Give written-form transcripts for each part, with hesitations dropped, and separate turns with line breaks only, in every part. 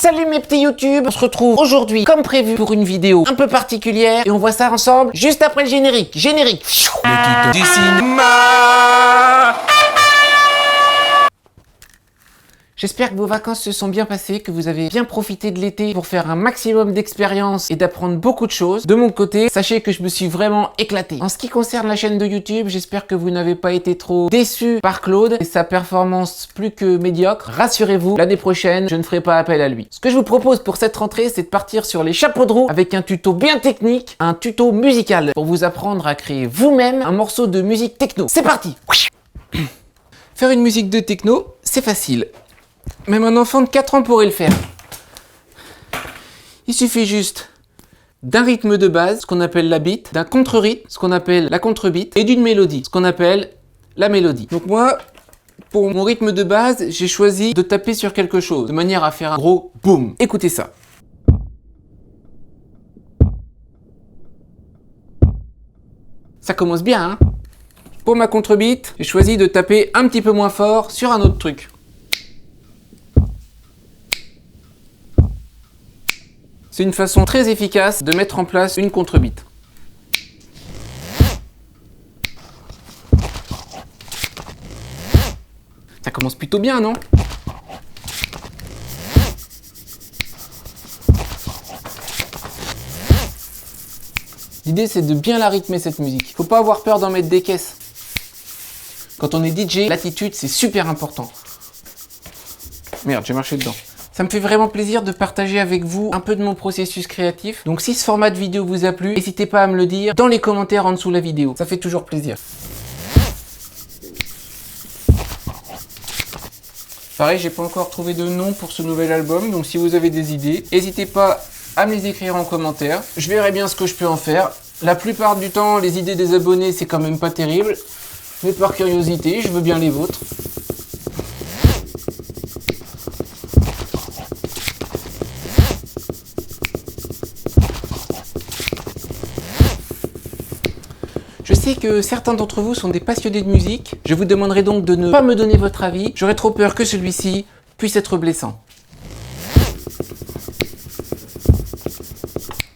Salut mes petits YouTube, on se retrouve aujourd'hui comme prévu pour une vidéo un peu particulière et on voit ça ensemble juste après le générique. Générique.
Le tuto du cinéma.
J'espère que vos vacances se sont bien passées, que vous avez bien profité de l'été pour faire un maximum d'expériences et d'apprendre beaucoup de choses. De mon côté, sachez que je me suis vraiment éclaté. En ce qui concerne la chaîne de YouTube, j'espère que vous n'avez pas été trop déçus par Claude et sa performance plus que médiocre. Rassurez-vous, l'année prochaine, je ne ferai pas appel à lui. Ce que je vous propose pour cette rentrée, c'est de partir sur les chapeaux de roue avec un tuto bien technique, un tuto musical pour vous apprendre à créer vous-même un morceau de musique techno. C'est parti! Faire une musique de techno, c'est facile. Même un enfant de 4 ans pourrait le faire. Il suffit juste d'un rythme de base, ce qu'on appelle la beat, d'un contre-rythme, ce qu'on appelle la contre-beat, et d'une mélodie, ce qu'on appelle la mélodie. Donc moi, pour mon rythme de base, j'ai choisi de taper sur quelque chose, de manière à faire un gros boom. Écoutez ça. Ça commence bien, hein? Pour ma contre-beat, j'ai choisi de taper un petit peu moins fort sur un autre truc. C'est une façon très efficace de mettre en place une contre-beat. Ça commence plutôt bien, non? L'idée, c'est de bien la rythmer, cette musique. Faut pas avoir peur d'en mettre des caisses. Quand on est DJ, l'attitude, c'est super important. Merde, j'ai marché dedans. Ça me fait vraiment plaisir de partager avec vous un peu de mon processus créatif. Donc si ce format de vidéo vous a plu, n'hésitez pas à me le dire dans les commentaires en dessous de la vidéo. Ça fait toujours plaisir. Pareil, j'ai pas encore trouvé de nom pour ce nouvel album, donc si vous avez des idées, n'hésitez pas à me les écrire en commentaire. Je verrai bien ce que je peux en faire. La plupart du temps, les idées des abonnés, c'est quand même pas terrible. Mais par curiosité, je veux bien les vôtres. Je sais que certains d'entre vous sont des passionnés de musique. Je vous demanderai donc de ne pas me donner votre avis. J'aurais trop peur que celui-ci puisse être blessant.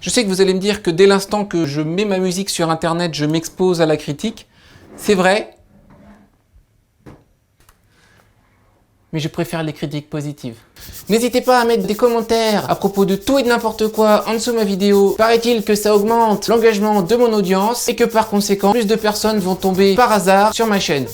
Je sais que vous allez me dire que dès l'instant que je mets ma musique sur internet, je m'expose à la critique. C'est vrai. Mais je préfère les critiques positives. N'hésitez pas à mettre des commentaires à propos de tout et de n'importe quoi en dessous de ma vidéo. Paraît-il que ça augmente l'engagement de mon audience et que par conséquent, plus de personnes vont tomber par hasard sur ma chaîne.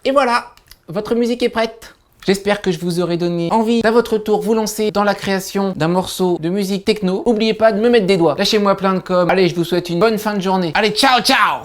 Et voilà, votre musique est prête. J'espère que je vous aurai donné envie d'à votre tour vous lancer dans la création d'un morceau de musique techno. N'oubliez pas de me mettre des doigts. Lâchez-moi plein de com. Allez, je vous souhaite une bonne fin de journée. Allez, ciao, ciao!